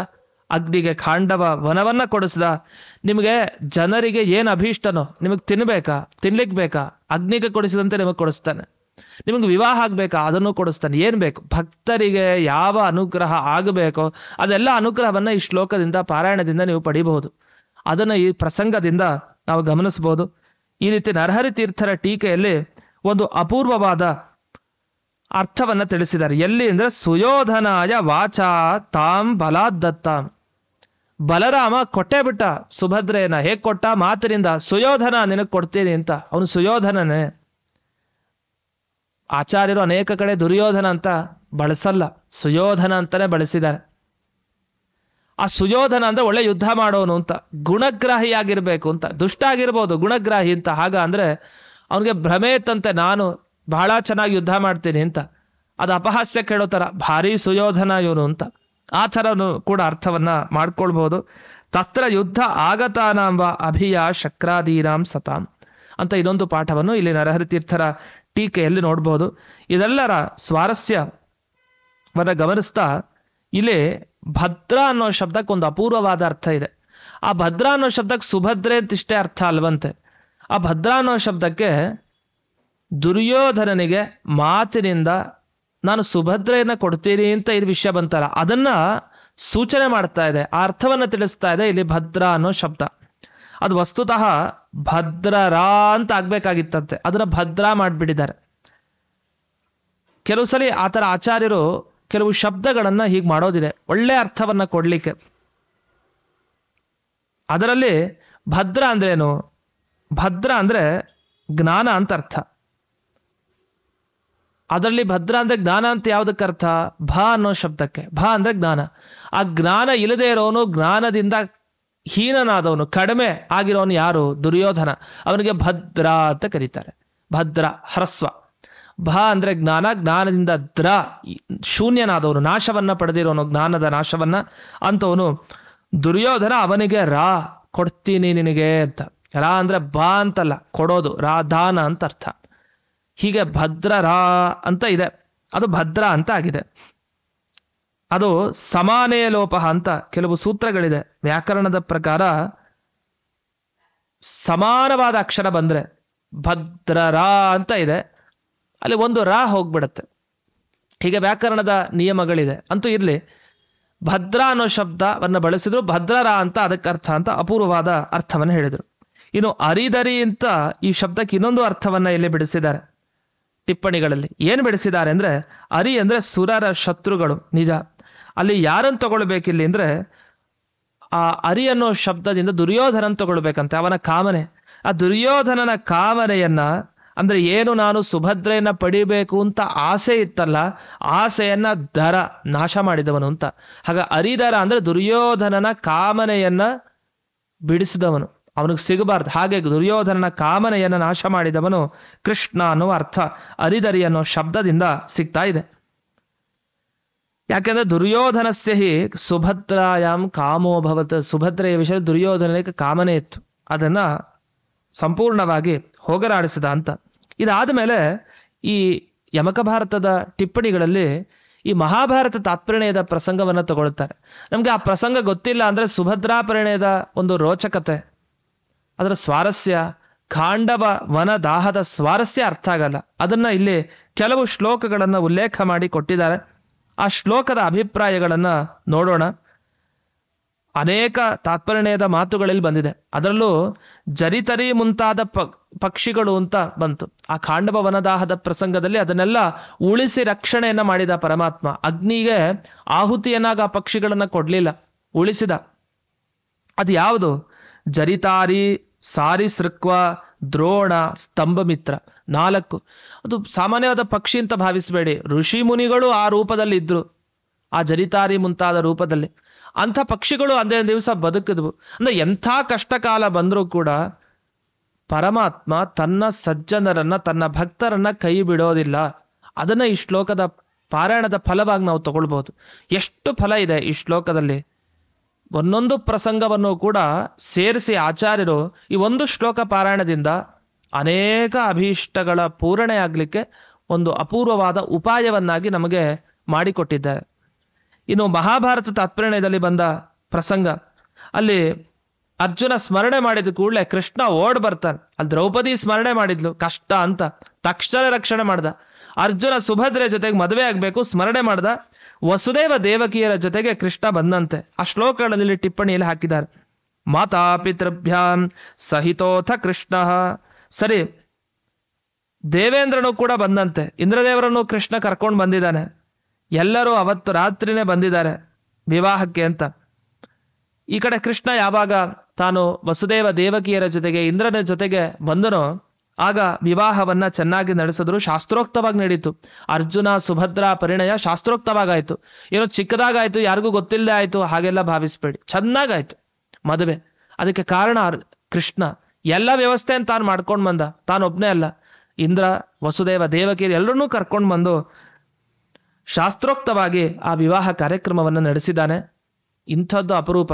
ಅಗ್ನಿಗೆ ಖಾಂಡವ ವನವನ್ನ ಕೊಡಿಸಿದ. ನಿಮಗೆ ಜನರಿಗೆ ಏನು ಅಭೀಷ್ಟನೋ, ನಿಮಗೆ ತಿನ್ಲಿಕ್ಕೆ ಬೇಕಾ, ಅಗ್ನಿಗೆ ಕೊಡಿಸಿದಂತೆ ನಿಮಗೆ ಕೊಡಿಸ್ತಾನೆ. ನಿಮಗೆ ವಿವಾಹ ಆಗ್ಬೇಕಾ, ಅದನ್ನು ಕೊಡಿಸ್ತಾನೆ. ಏನ್ ಬೇಕು, ಭಕ್ತರಿಗೆ ಯಾವ ಅನುಗ್ರಹ ಆಗಬೇಕೋ ಅದೆಲ್ಲ ಅನುಗ್ರಹವನ್ನ ಈ ಶ್ಲೋಕದಿಂದ, ಪಾರಾಯಣದಿಂದ ನೀವು ಪಡಿಬಹುದು. ಅದನ್ನ ಈ ಪ್ರಸಂಗದಿಂದ ನಾವು ಗಮನಿಸಬಹುದು. ಈ ರೀತಿ ನರಹರಿ ತೀರ್ಥರ ಟೀಕೆಯಲ್ಲಿ ಒಂದು ಅಪೂರ್ವವಾದ ಅರ್ಥವನ್ನ ತಿಳಿಸಿದ್ದಾರೆ. ಎಲ್ಲಿ ಅಂದ್ರೆ ಸುಯೋಧನಾಯ ವಾಚಾ ತಾಂ ಬಲಾದ್ದತ್ತಾಂ. ಬಲರಾಮ ಕೊಟ್ಟೇ ಬಿಟ್ಟ ಸುಭದ್ರೆಯನ್ನ. ಹೇಗ್ ಕೊಟ್ಟ? ಮಾತಿನಿಂದ. ಸುಯೋಧನ ನಿನಗ್ ಕೊಡ್ತೀನಿ ಅಂತ. ಅವನು ಸುಯೋಧನನೇ. ಆಚಾರ್ಯರು ಅನೇಕ ಕಡೆ ದುರ್ಯೋಧನ ಅಂತ ಬಳಸಲ್ಲ, ಸುಯೋಧನ ಅಂತಾನೆ ಬಳಸಿದ್ದಾರೆ. ಆ ಸುಯೋಧನ ಅಂದ್ರೆ ಒಳ್ಳೆ ಯುದ್ಧ ಮಾಡೋನು ಅಂತ, ಗುಣಗ್ರಾಹಿಯಾಗಿರ್ಬೇಕು ಅಂತ. ದುಷ್ಟ ಆಗಿರ್ಬೋದು, ಗುಣಗ್ರಾಹಿ ಅಂತ. ಹಾಗ ಅಂದ್ರೆ ಅವನಿಗೆ ಭ್ರಮೆ ಇತ್ತಂತೆ, ನಾನು ಬಹಳ ಚೆನ್ನಾಗಿ ಯುದ್ಧ ಮಾಡ್ತೀನಿ ಅಂತ. ಅದು ಅಪಹಾಸ್ಯ ಕೇಳೋ ತರ, ಭಾರಿ ಸುಯೋಧನ ಇವನು ಅಂತ. ಆ ಥರನು ಕೂಡ ಅರ್ಥವನ್ನ ಮಾಡ್ಕೊಳ್ಬಹುದು. ತತ್ರ ಯುದ್ಧ ಆಗತಾನಾಂಬ ಅಭಿಯ ಶಕ್ರಾದೀನಾಂ ಸತಾಂ ಅಂತ ಇದೊಂದು ಪಾಠವನ್ನು ಇಲ್ಲಿ ನರಹರಿ ತೀರ್ಥರ ಟೀಕೆಯಲ್ಲಿ ನೋಡ್ಬೋದು. ಇದೆಲ್ಲರ ಸ್ವಾರಸ್ಯವನ್ನ ಗಮನಿಸ್ತಾ ಇಲ್ಲಿ ಭದ್ರ ಅನ್ನೋ ಶಬ್ದಕ್ಕೆ ಒಂದು ಅಪೂರ್ವವಾದ ಅರ್ಥ ಇದೆ. ಆ ಭದ್ರ ಅನ್ನೋ ಶಬ್ದಕ್ಕೆ ಸುಭದ್ರೆ ಅಂತಿಷ್ಟೇ ಅರ್ಥ ಅಲ್ವಂತೆ. ಆ ಭದ್ರ ಅನ್ನೋ ಶಬ್ದಕ್ಕೆ ದುರ್ಯೋಧನನಿಗೆ ಮಾತಿನಿಂದ ನಾನು ಸುಭದ್ರೆಯನ್ನ ಕೊಡ್ತೀನಿ ಅಂತ ಇದು ವಿಷಯ ಬಂತಲ್ಲ, ಅದನ್ನ ಸೂಚನೆ ಮಾಡ್ತಾ ಇದೆ, ಆ ಅರ್ಥವನ್ನ ತಿಳಿಸ್ತಾ ಇದೆ ಇಲ್ಲಿ ಭದ್ರ ಅನ್ನೋ ಶಬ್ದ. ಅದು ವಸ್ತುತಃ ಭದ್ರರಾ ಅಂತ ಆಗ್ಬೇಕಾಗಿತ್ತಂತೆ, ಅದನ್ನ ಭದ್ರ ಮಾಡ್ಬಿಟ್ಟಿದ್ದಾರೆ. ಕೆಲವು ಸಲ ಆ ಥರ ಆಚಾರ್ಯರು ಕೆಲವು ಶಬ್ದಗಳನ್ನ ಹೀಗೆ ಮಾಡೋದಿದೆ, ಒಳ್ಳೆ ಅರ್ಥವನ್ನ ಕೊಡ್ಲಿಕ್ಕೆ. ಅದರಲ್ಲಿ ಭದ್ರ ಅಂದ್ರೇನು? ಭದ್ರ ಅಂದ್ರೆ ಜ್ಞಾನ ಅಂತ ಅರ್ಥ. ಅದರಲ್ಲಿ ಭದ್ರ ಅಂದ್ರೆ ಜ್ಞಾನ ಅಂತ ಯಾವುದಕ್ಕೆ ಅರ್ಥ? ಭ ಅನ್ನೋ ಶಬ್ದಕ್ಕೆ. ಭ ಅಂದ್ರೆ ಜ್ಞಾನ. ಆ ಜ್ಞಾನ ಇಲ್ಲದೆ ಇರೋನು, ಜ್ಞಾನದಿಂದ ಹೀನನಾದವನು, ಕಡಿಮೆ ಆಗಿರೋನು ಯಾರು? ದುರ್ಯೋಧನ. ಅವನಿಗೆ ಭದ್ರ ಅಂತ ಕರೀತಾರೆ. ಭದ್ರ ಹ್ರಸ್ವ. ಭ ಅಂದ್ರೆ ಜ್ಞಾನ, ಜ್ಞಾನದಿಂದ ದ್ರ ಶೂನ್ಯನಾದವನು, ನಾಶವನ್ನ ಪಡೆದಿರೋನು, ಜ್ಞಾನದ ನಾಶವನ್ನ ಅಂತವನು ದುರ್ಯೋಧನ. ಅವನಿಗೆ ರಾ ಕೊಡ್ತೀನಿ ನಿನಗೆ ಅಂತ. ರಾ ಅಂದ್ರೆ ಬಾ ಅಂತಲ್ಲ, ಕೊಡೋದು, ರಾಧಾನ ಅಂತ ಅರ್ಥ. ಹೀಗೆ ಭದ್ರ ರಾ ಅಂತ ಇದೆ, ಅದು ಭದ್ರ ಅಂತ ಆಗಿದೆ. ಅದು ಸಮಾನೇಯ ಲೋಪ ಅಂತ ಕೆಲವು ಸೂತ್ರಗಳಿದೆ. ವ್ಯಾಕರಣದ ಪ್ರಕಾರ ಸಮಾನವಾದ ಅಕ್ಷರ ಬಂದ್ರೆ ಭದ್ರ ರಾ ಅಂತ ಇದೆ, ಅಲ್ಲಿ ಒಂದು ರಾ ಹೋಗ್ಬಿಡತ್ತೆ. ಹೀಗೆ ವ್ಯಾಕರಣದ ನಿಯಮಗಳಿದೆ. ಅಂತೂ ಇರ್ಲಿ, ಭದ್ರ ಅನ್ನೋ ಶಬ್ದವನ್ನ ಬಳಸಿದ್ರು, ಭದ್ರರ ಅಂತ ಅದಕ್ಕೆ ಅರ್ಥ ಅಂತ ಅಪೂರ್ವವಾದ ಅರ್ಥವನ್ನು ಹೇಳಿದರು. ಇನ್ನು ಅರಿದರಿ ಅಂತ ಈ ಶಬ್ದಕ್ಕೆ ಇನ್ನೊಂದು ಅರ್ಥವನ್ನ ಇಲ್ಲಿ ಬಿಡಿಸಿದ್ದಾರೆ ಟಿಪ್ಪಣಿಗಳಲ್ಲಿ. ಏನು ಬಿಡಿಸಿದ್ದಾರೆ ಅಂದ್ರೆ, ಅರಿ ಅಂದ್ರೆ ಸುರರ ಶತ್ರುಗಳು, ನಿಜ. ಅಲ್ಲಿ ಯಾರನ್ನು ತಗೊಳ್ಬೇಕಿಲ್ಲಿ ಅಂದ್ರೆ, ಆ ಅರಿ ಅನ್ನೋ ಶಬ್ದದಿಂದ ದುರ್ಯೋಧನನ್ ತಗೊಳ್ಬೇಕಂತೆ, ಅವನ ಕಾಮನೆ. ಆ ದುರ್ಯೋಧನನ ಕಾಮನೆಯನ್ನ ಅಂದ್ರೆ ಏನು, ನಾನು ಸುಭದ್ರೆಯನ್ನ ಪಡಿಬೇಕು ಅಂತ ಆಸೆ ಇತ್ತಲ್ಲ, ಆಸೆಯನ್ನ ದರ ನಾಶ ಮಾಡಿದವನು ಅಂತ. ಹಾಗ ಅರಿದರ ಅಂದ್ರೆ ದುರ್ಯೋಧನನ ಕಾಮನೆಯನ್ನ ಬಿಡಿಸಿದವನು, ಅವನಿಗೆ ಸಿಗಬಾರ್ದು. ಹಾಗೆ ದುರ್ಯೋಧನನ ಕಾಮನೆಯನ್ನ ನಾಶ ಮಾಡಿದವನು ಕೃಷ್ಣ ಅನ್ನುವ ಅರ್ಥ ಅರಿದರಿ ಅನ್ನೋ ಶಬ್ದದಿಂದ ಸಿಗ್ತಾ ಇದೆ. ಯಾಕೆಂದ್ರೆ ದುರ್ಯೋಧನಸ್ಯ ಹಿ ಸುಭದ್ರಾಯಾಮ್ ಕಾಮೋಭವತ್. ಸುಭದ್ರೆಯ ವಿಷಯ ದುರ್ಯೋಧನನಿಗೆ ಕಾಮನೆ ಇತ್ತು, ಅದನ್ನ ಸಂಪೂರ್ಣವಾಗಿ ಹೋಗಲಾಡಿಸಿದ ಅಂತ. ಇದಾದ ಮೇಲೆ ಈ ಯಮಕ ಭಾರತದ ಟಿಪ್ಪಣಿಗಳಲ್ಲಿ ಈ ಮಹಾಭಾರತ ತಾತ್ಪರ್ಯದ ಪ್ರಸಂಗವನ್ನ ತಗೊಳ್ತಾರೆ. ನಮ್ಗೆ ಆ ಪ್ರಸಂಗ ಗೊತ್ತಿಲ್ಲ ಅಂದ್ರೆ ಸುಭದ್ರಾ ಪರಿಣಯದ ಒಂದು ರೋಚಕತೆ ಅದರ ಸ್ವಾರಸ್ಯ, ಖಾಂಡವ ವನ ದಾಹದ ಸ್ವಾರಸ್ಯ ಅರ್ಥ ಆಗಲ್ಲ. ಅದನ್ನ ಇಲ್ಲಿ ಕೆಲವು ಶ್ಲೋಕಗಳನ್ನ ಉಲ್ಲೇಖ ಮಾಡಿ ಕೊಟ್ಟಿದ್ದಾರೆ. ಆ ಶ್ಲೋಕದ ಅಭಿಪ್ರಾಯಗಳನ್ನ ನೋಡೋಣ. ಅನೇಕ ತಾತ್ಪರ್ಯದ ಮಾತುಗಳಲ್ಲಿ ಬಂದಿದೆ. ಅದರಲ್ಲೂ ಜರಿತರಿ ಮುಂತಾದ ಪಕ್ಷಿಗಳು ಅಂತ ಬಂತು. ಆ ಖಾಂಡವ ವನದಾಹದ ಪ್ರಸಂಗದಲ್ಲಿ ಅದನ್ನೆಲ್ಲ ಉಳಿಸಿ ರಕ್ಷಣೆಯನ್ನ ಮಾಡಿದ ಪರಮಾತ್ಮ. ಅಗ್ನಿಗೆ ಆಹುತಿಯನ್ನಾಗ ಆ ಪಕ್ಷಿಗಳನ್ನ ಕೊಡ್ಲಿಲ್ಲ, ಉಳಿಸಿದ. ಅದು ಯಾವುದು? ಜರಿತಾರಿ, ಸಾರಿಸೃಕ್ವ, ದ್ರೋಣ, ಸ್ತಂಭಮಿತ್ರ, 4. ಅದು ಸಾಮಾನ್ಯವಾದ ಪಕ್ಷಿ ಅಂತ ಭಾವಿಸಬೇಡಿ. ಋಷಿ ಮುನಿಗಳು ಆ ರೂಪದಲ್ಲಿ ಇದ್ರು, ಆ ಜರಿತಾರಿ ಮುಂತಾದ ರೂಪದಲ್ಲಿ. ಅಂಥ ಪಕ್ಷಿಗಳು ಅಂದೇ ದಿವಸ ಬದುಕಿದ್ವು. ಅಂದ್ರೆ ಎಂಥ ಕಷ್ಟಕಾಲ ಬಂದರೂ ಕೂಡ ಪರಮಾತ್ಮ ತನ್ನ ಸಜ್ಜನರನ್ನ, ತನ್ನ ಭಕ್ತರನ್ನ ಕೈ ಬಿಡೋದಿಲ್ಲ. ಅದನ್ನ ಈ ಶ್ಲೋಕದ ಪಾರಾಯಣದ ಫಲವಾಗಿ ನಾವು ತಗೊಳ್ಬಹುದು. ಎಷ್ಟು ಫಲ ಇದೆ ಈ ಶ್ಲೋಕದಲ್ಲಿ. ಒಂದೊಂದು ಪ್ರಸಂಗವನ್ನು ಕೂಡ ಸೇರಿಸಿ ಆಚಾರ್ಯರು ಈ ಒಂದು ಶ್ಲೋಕ ಪಾರಾಯಣದಿಂದ ಅನೇಕ ಅಭೀಷ್ಟಗಳ ಪೂರಣೆ ಆಗ್ಲಿಕ್ಕೆ ಒಂದು ಅಪೂರ್ವವಾದ ಉಪಾಯವನ್ನಾಗಿ ನಮಗೆ ಮಾಡಿಕೊಟ್ಟಿದ್ದಾರೆ. ಇನ್ನು ಮಹಾಭಾರತ ತಾತ್ಪರ್ಯದಲ್ಲಿ ಬಂದ ಪ್ರಸಂಗ, ಅಲ್ಲಿ ಅರ್ಜುನ ಸ್ಮರಣೆ ಮಾಡಿದ ಕೂಡಲೇ ಕೃಷ್ಣ ಓಡ್ ಬರ್ತಾನೆ. ಅಲ್ಲಿ ದ್ರೌಪದಿ ಸ್ಮರಣೆ ಮಾಡಿದ್ಲು, ಕಷ್ಟ ಅಂತ, ತಕ್ಷಣ ರಕ್ಷಣೆ ಮಾಡ್ದ. ಅರ್ಜುನ ಸುಭದ್ರೆ ಜೊತೆಗೆ ಮದುವೆ ಆಗ್ಬೇಕು, ಸ್ಮರಣೆ ಮಾಡ್ದ. ವಸುದೇವ ದೇವಕಿಯರ ಜೊತೆಗೆ ಕೃಷ್ಣ ಬಂದಂತೆ. ಆ ಶ್ಲೋಕಗಳಲ್ಲಿ ಟಿಪ್ಪಣಿಯಲ್ಲಿ ಹಾಕಿದ್ದಾರೆ. ಮಾತಾ ಪಿತೃಭ್ಯಾಂ ಸಹಿತೋಥ ಕೃಷ್ಣ. ಸರಿ, ದೇವೇಂದ್ರನು ಕೂಡ ಬಂದಂತೆ. ಇಂದ್ರದೇವರನ್ನು ಕೃಷ್ಣ ಕರ್ಕೊಂಡು ಬಂದಿದ್ದಾನೆ. ಎಲ್ಲರೂ ಅವತ್ತು ರಾತ್ರಿನೇ ಬಂದಿದ್ದಾರೆ ವಿವಾಹಕ್ಕೆ ಅಂತ. ಈ ಕಡೆ ಕೃಷ್ಣ ಯಾವಾಗ ತಾನು ವಸುದೇವ ದೇವಕಿಯರ ಜೊತೆಗೆ ಇಂದ್ರನ ಜೊತೆಗೆ ಬಂದನೋ ಆಗ ವಿವಾಹವನ್ನ ಚೆನ್ನಾಗಿ ನಡೆಸಿದ್ರು. ಶಾಸ್ತ್ರೋಕ್ತವಾಗಿ ನಡೀತು. ಅರ್ಜುನ ಸುಭದ್ರಾ ಪರಿಣಯ ಶಾಸ್ತ್ರೋಕ್ತವಾಗಾಯ್ತು. ಏನೋ ಚಿಕ್ಕದಾಗಾಯ್ತು, ಯಾರಿಗೂ ಗೊತ್ತಿಲ್ಲದೆ ಆಯ್ತು ಹಾಗೆಲ್ಲ ಭಾವಿಸ್ಬೇಡಿ. ಚೆನ್ನಾಗಾಯ್ತು ಮದುವೆ. ಅದಕ್ಕೆ ಕಾರಣ ಕೃಷ್ಣ. ಎಲ್ಲ ವ್ಯವಸ್ಥೆಯನ್ನು ತಾನು ಮಾಡ್ಕೊಂಡು ಬಂದ. ತಾನೊಬ್ನೇ ಅಲ್ಲ, ಇಂದ್ರ, ವಸುದೇವ ದೇವಕಿಯರು ಎಲ್ಲರನ್ನೂ ಕರ್ಕೊಂಡು ಬಂದು ಶಾಸ್ತ್ರೋಕ್ತವಾಗಿ ಆ ವಿವಾಹ ಕಾರ್ಯಕ್ರಮವನ್ನು ನಡೆಸಿದ್ದಾನೆ. ಇಂಥದ್ದು ಅಪರೂಪ.